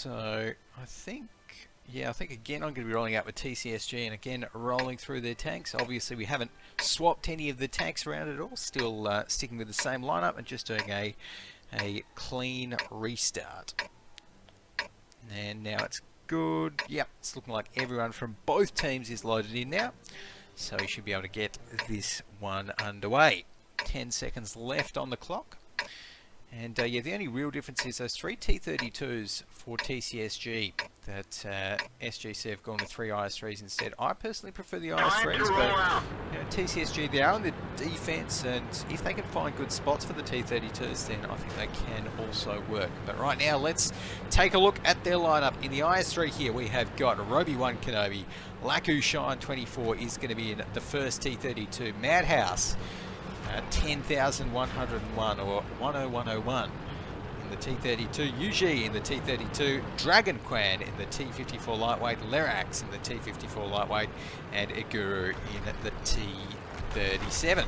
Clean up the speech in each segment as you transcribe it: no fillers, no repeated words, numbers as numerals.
So I think again I'm going to be rolling out with TCSG and again rolling through their tanks. Obviously we haven't swapped any of the tanks around at all, still sticking with the same lineup and just doing a clean restart. And now it's good. Yep, it's looking like everyone from both teams is loaded in now. So we should be able to get this one underway. 10 seconds left on the clock. And yeah, the only real difference is those 3 T32s for TCSG that SGC have gone with 3 IS3s instead. I personally prefer the IS3s, but you know, TCSG, they are in the defense, and if they can find good spots for the T32s, then I think they can also work. But right now, let's take a look at their lineup. In the IS3 here, we have got Roby1 Kenobi, Laku Shine 24 is going to be in the first T32, Madhouse 10,101 or 10101 in the T32, UG in the T32, Dragon Quan in the T54 lightweight, Lerax in the T54 lightweight, and Guru in the T37.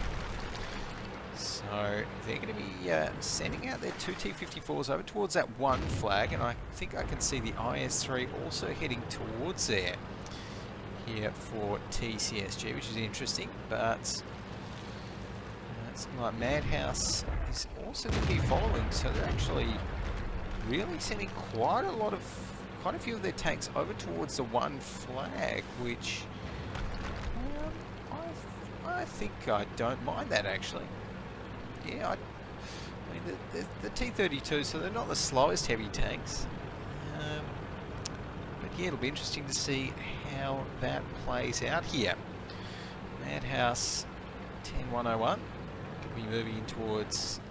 So they're going to be sending out their 2 T54s over towards that one flag, and I think I can see the IS3 also heading towards there here for TCSG, which is interesting, but it's like Madhouse is also going to be following, so they're actually really sending quite a few of their tanks over towards the one flag, which I think I don't mind that actually. Yeah, I mean the T32, so they're not the slowest heavy tanks, but yeah, it'll be interesting to see how that plays out here. Madhouse 10,101. Be moving in towards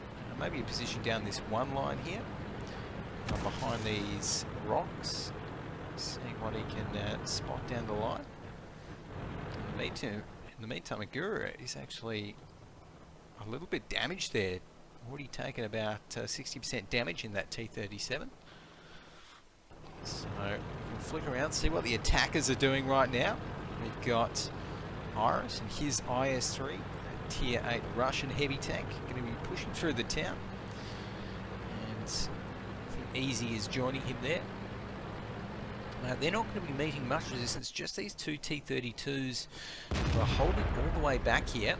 maybe a position down this one line here, behind these rocks, seeing what he can spot down the line. In the meantime, Guru is actually a little bit damaged there, already taken about 60% damage in that T37. So we can flick around, see what the attackers are doing right now. We've got Iris and his IS3. Tier 8 Russian heavy tank, going to be pushing through the town, and I think Easy is joining him there. They're not going to be meeting much resistance, just these 2 T32s who are holding all the way back here.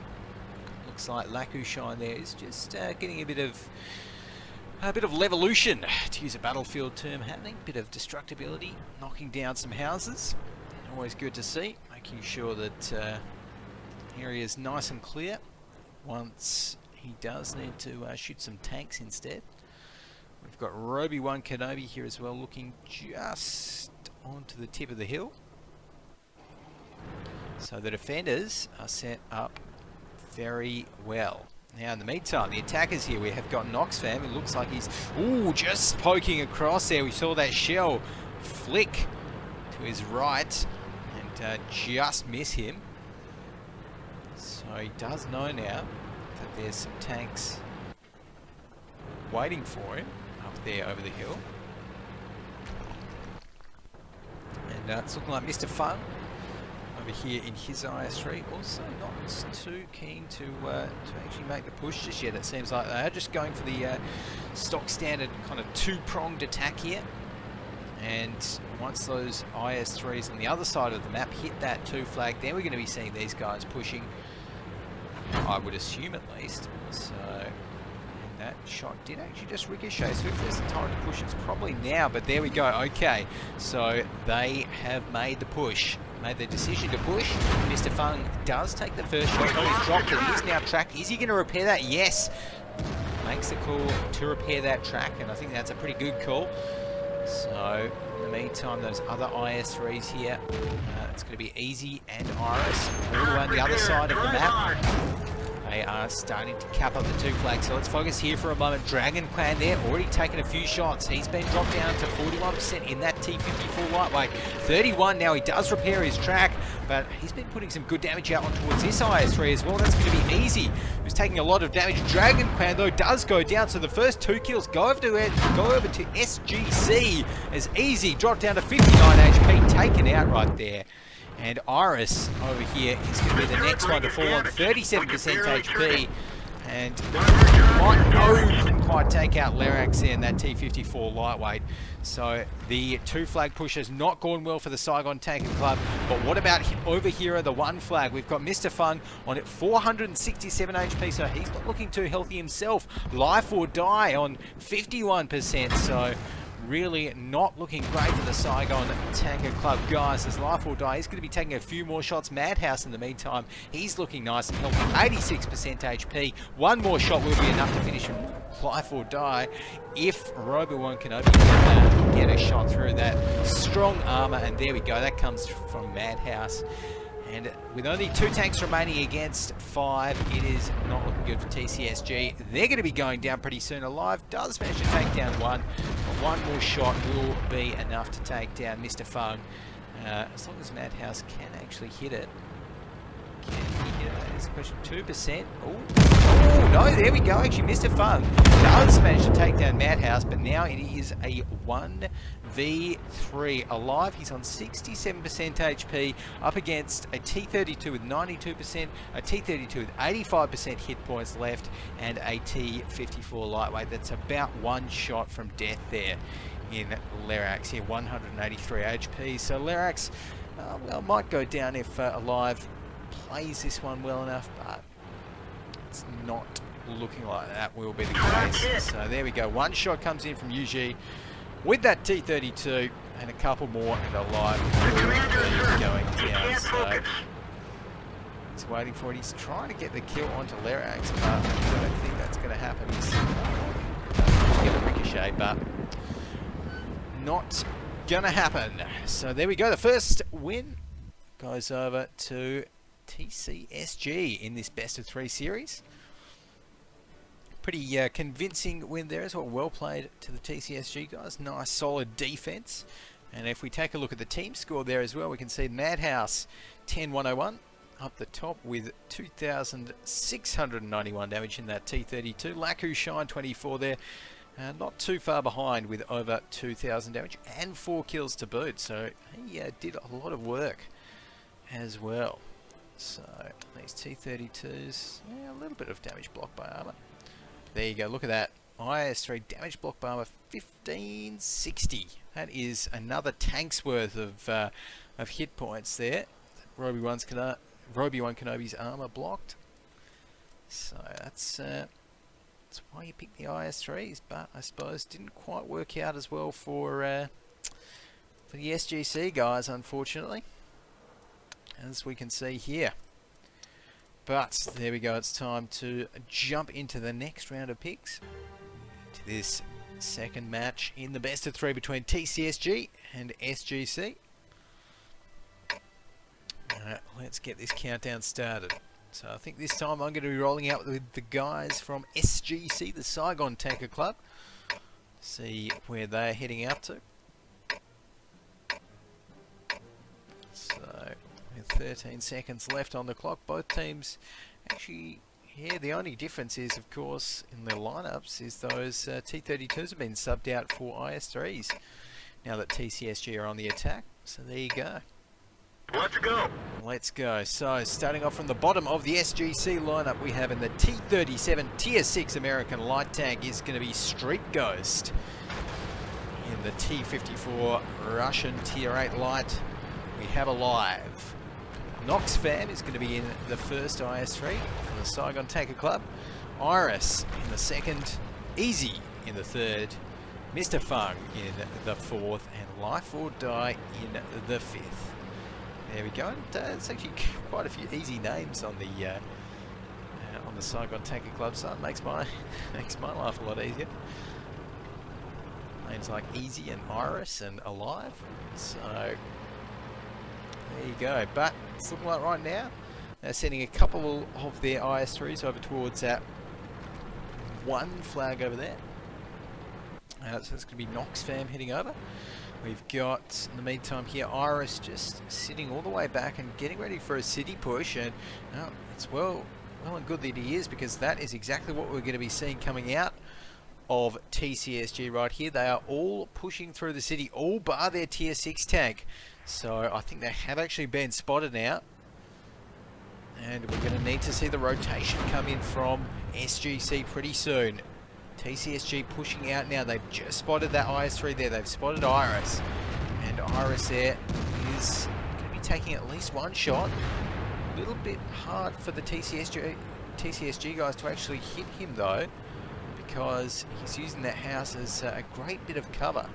Looks like Laku Shine there is just getting a bit of levolution, to use a battlefield term, happening, bit of destructibility, knocking down some houses. Always good to see, making sure that area is nice and clear once he does need to shoot some tanks instead. We've got Roby1 Kenobi here as well, looking just onto the tip of the hill. So the defenders are set up very well. Now in the meantime, the attackers here, we have got Noxfam. It looks like he's just poking across there. We saw that shell flick to his right and just miss him. So he does know now that there's some tanks waiting for him up there over the hill. And it's looking like Mr. Fun over here in his IS3, also not too keen to actually make the push just yet. It seems like they are just going for the stock standard kind of 2-pronged attack here. And once those IS3s on the other side of the map hit that 2 flag, then we're going to be seeing these guys pushing, I would assume at least. So that shot did actually just ricochet, so if there's the time to push, it's probably now, but there we go. Okay, so they have made the push, made the decision to push. Mr. Fung does take the first shot. He's dropped it. He is now tracked. Is he going to repair that? Yes. Makes the call to repair that track, and I think that's a pretty good call. So in the meantime, those other IS3s here, it's going to be Easy and Iris all the way on the other side of the map. They are starting to cap up the 2 flags, so let's focus here for a moment. Dragon Clan there, already taken a few shots. He's been dropped down to 41% in that T54 lightweight. 31 now, he does repair his track, but he's been putting some good damage out on towards this IS3 as well. That's going to be Easy, who's taking a lot of damage. Dragon Clan, though, does go down, so the first 2 kills go over to SGC as Easy dropped down to 59 HP, taken out right there. And Iris over here is going to be the next one to fall on 37% HP. And couldn't quite take out Lerax in that T54 lightweight. So the 2 flag push has not gone well for the Saigon Tanker Club. But what about over here at the 1 flag? We've got Mr. Fung on at 467 HP, so he's not looking too healthy himself. Life or Die on 51%, so really not looking great for the Saigon Tanker Club guys. As Life or Die, he's going to be taking a few more shots. Madhouse in the meantime, he's looking nice and healthy, 86% HP. One more shot will be enough to finish him. Life or Die if Robo-1 Kenobi can get a shot through that strong armor. And there we go, that comes from Madhouse. And with only 2 tanks remaining against 5, it is not looking good for TCSG. They're going to be going down pretty soon. Alive does manage to take down 1. But one more shot will be enough to take down Mr. Fung. As long as Madhouse can actually hit it. Can he hit it? That is the question. 2%. Oh, no, there we go. Actually, Mr. Fung does manage to take down Madhouse, but now it is a 1v3. Alive, he's on 67% HP, up against a T32 with 92%, a T32 with 85% hit points left, and a T54 lightweight. That's about 1 shot from death there in Lerax here, 183 HP. So Lerax, well, might go down if Alive plays this one well enough, but it's not looking like that will be the case. So there we go. 1 shot comes in from UG with that T32, and a couple more, and Alive will be going down. So he's waiting for it. He's trying to get the kill onto Lerax, but I don't think that's going to happen. He's going to ricochet, but not going to happen. So there we go. The first win goes over to TCSG in this best of 3 series. Pretty convincing win there as well. Well played to the TCSG guys. Nice solid defense. And if we take a look at the team score there as well, we can see Madhouse 10101 up the top with 2,691 damage in that T32. Laku Shine 24 there. Not too far behind with over 2,000 damage and 4 kills to boot. So he did a lot of work as well. So these T32s, a little bit of damage blocked by armor. There you go, look at that. IS3 damage blocked by armor 1560. That is another tank's worth of hit points there. Roby-1 Kenobi's armor blocked. So that's why you picked the IS3s, but I suppose didn't quite work out as well for the SGC guys, unfortunately, as we can see here. But there we go, it's time to jump into the next round of picks, to this second match in the best of 3 between TCSG and SGC. Let's get this countdown started. So I think this time I'm going to be rolling out with the guys from SGC, the Saigon Tanker Club. See where they're heading out to. So with 13 seconds left on the clock, both teams actually, the only difference is, of course, in their lineups is those T32s have been subbed out for IS3s now that TCSG are on the attack. So there you go. Let's go. Let's go. So starting off from the bottom of the SGC lineup, we have in the T37 Tier 6 American light tank is going to be Street Ghost. In the T54 Russian Tier 8 light, we have Alive. Nox Fam is going to be in the first IS3 from the Saigon Tanker Club. Iris in the second. Easy in the third. Mr. Fung in the fourth. And Life or Die in the fifth. There we go. It's actually quite a few easy names on the Saigon Tanker Club, so it makes my life a lot easier. Names like Easy and Iris and Alive. So there you go. But it's looking like right now they're sending a couple of their IS3s over towards that 1 flag over there. So it's going to be Nox Fam heading over. We've got, in the meantime here, Iris just sitting all the way back and getting ready for a city push. And it's well and good that he is, because that is exactly what we're going to be seeing coming out of TCSG right here. They are all pushing through the city, all bar their Tier 6 tank. So I think they have actually been spotted now. And we're going to need to see the rotation come in from SGC pretty soon. TCSG pushing out now. They've just spotted that IS3 there. They've spotted Iris. And Iris there is going to be taking at least one shot. A little bit hard for the TCSG guys to actually hit him though, because he's using that house as a great bit of cover.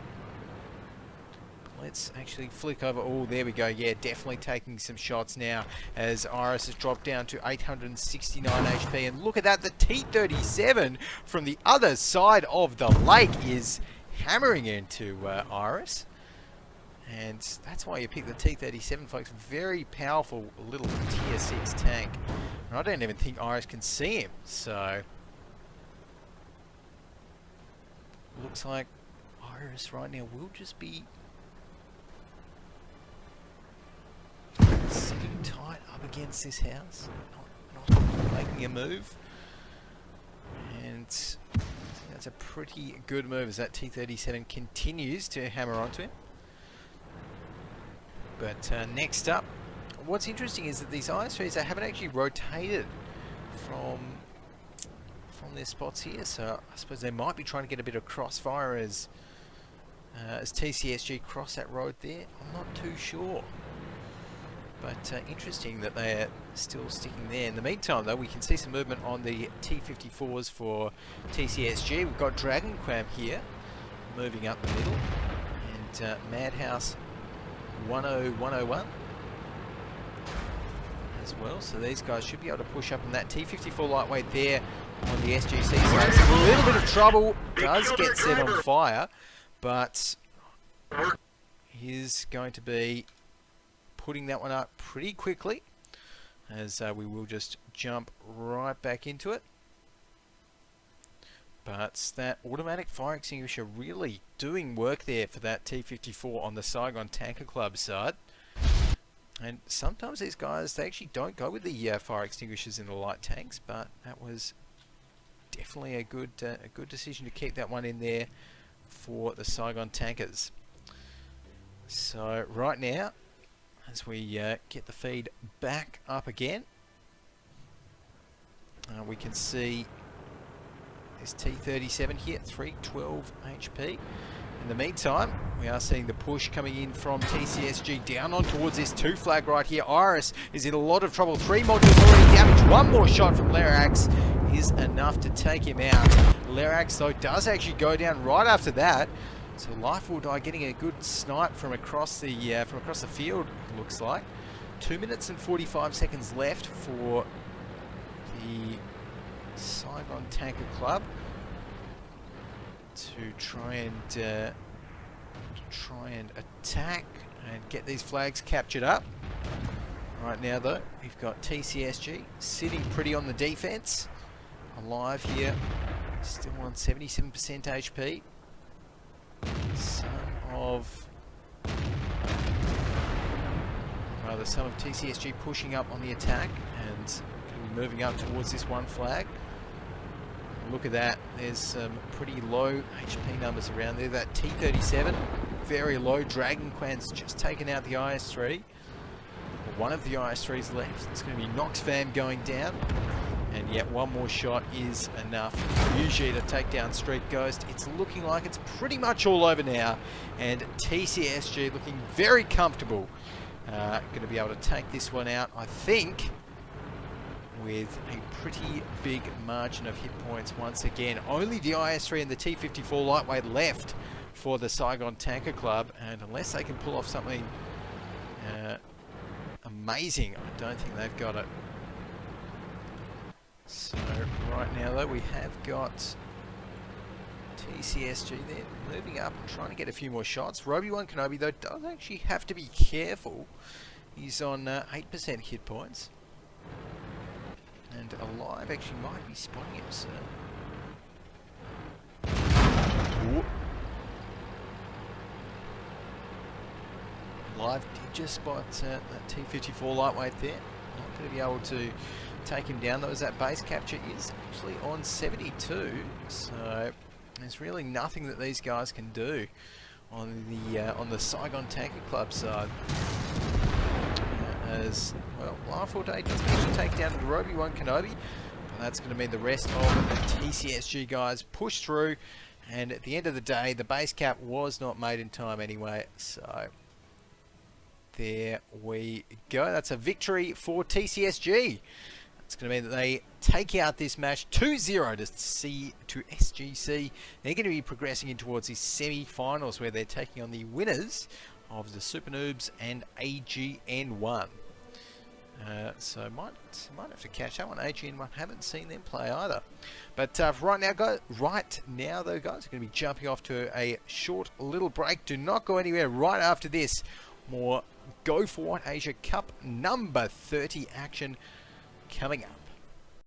Let's actually flick over. Oh, there we go. Yeah, definitely taking some shots now as Iris has dropped down to 869 HP. And look at that, the T-37 from the other side of the lake is hammering into Iris. And that's why you pick the T-37, folks. Very powerful little tier 6 tank. And I don't even think Iris can see him. So, looks like Iris right now will just be sitting tight up against this house, not making a move. And that's a pretty good move as that T-37 continues to hammer onto him. But next up, what's interesting is that these IS3s, they haven't actually rotated from their spots here, so I suppose they might be trying to get a bit of crossfire as TCSG cross that road there. I'm not too sure. But interesting that they're still sticking there. In the meantime, though, we can see some movement on the T-54s for TCSG. We've got Dragon Cram here, moving up the middle. And Madhouse 10101 as well. So these guys should be able to push up on that T-54 lightweight there on the SGC. So it's a little bit of trouble. Does get set on fire, but he's going to be putting that one up pretty quickly, as we will just jump right back into it. But that automatic fire extinguisher really doing work there for that T-54 on the Saigon Tanker Club side. And sometimes these guys, they actually don't go with the fire extinguishers in the light tanks, but that was definitely a good decision to keep that one in there for the Saigon Tankers. So right now, as we get the feed back up again, we can see this T-37 here, 312 HP. In the meantime, we are seeing the push coming in from TCSG down on towards this 2 flag right here. Iris is in a lot of trouble. 3 modules already damaged. One more shot from Lerax is enough to take him out. Lerax, though, does actually go down right after that. So Life will die, getting a good snipe from across the field, looks like. 2 minutes and 45 seconds left for the Saigon Tanker Club to try and attack and get these flags captured up. Right now, though, we've got TCSG sitting pretty on the defense. Alive here, still on 77% HP. Some of TCSG pushing up on the attack and moving up towards this 1 flag. Look at that, there's some pretty low HP numbers around there. That T-37, very low. Dragon Quan's just taken out the IS-3. One of the IS-3s left. It's going to be Noxfam going down. And yet one more shot is enough. Usually to take down Street Ghost. It's looking like it's pretty much all over now. And TCSG looking very comfortable. Going to be able to take this one out, I think, with a pretty big margin of hit points once again. Only the IS-3 and the T-54 lightweight left for the Saigon Tanker Club. And unless they can pull off something amazing, I don't think they've got it. So right now, though, we have got TCSG there moving up and trying to get a few more shots. Roby-Wan Kenobi, though, does actually have to be careful. He's on 8% hit points. And Alive actually might be spotting him, so... Ooh. Alive did just spot that T-54 lightweight there. Not going to be able to take him down, though, as that base capture is actually on 72. So there's really nothing that these guys can do on the Saigon Tanker Club side. as, well, Life All Day doesn't actually take down the Obi-Wan Kenobi. But that's going to mean the rest of the TCSG guys push through. And at the end of the day, the base cap was not made in time anyway. So there we go. That's a victory for TCSG. It's going to mean that they take out this match 2-0 to SGC. They're going to be progressing in towards the semi-finals where they're taking on the winners of the Super Noobs and AGN1. So might have to catch that one. AGN1, haven't seen them play either. But right now though, guys, we're going to be jumping off to a short little break. Do not go anywhere. Right after this, more Go For It Asia Cup number 30 action coming up.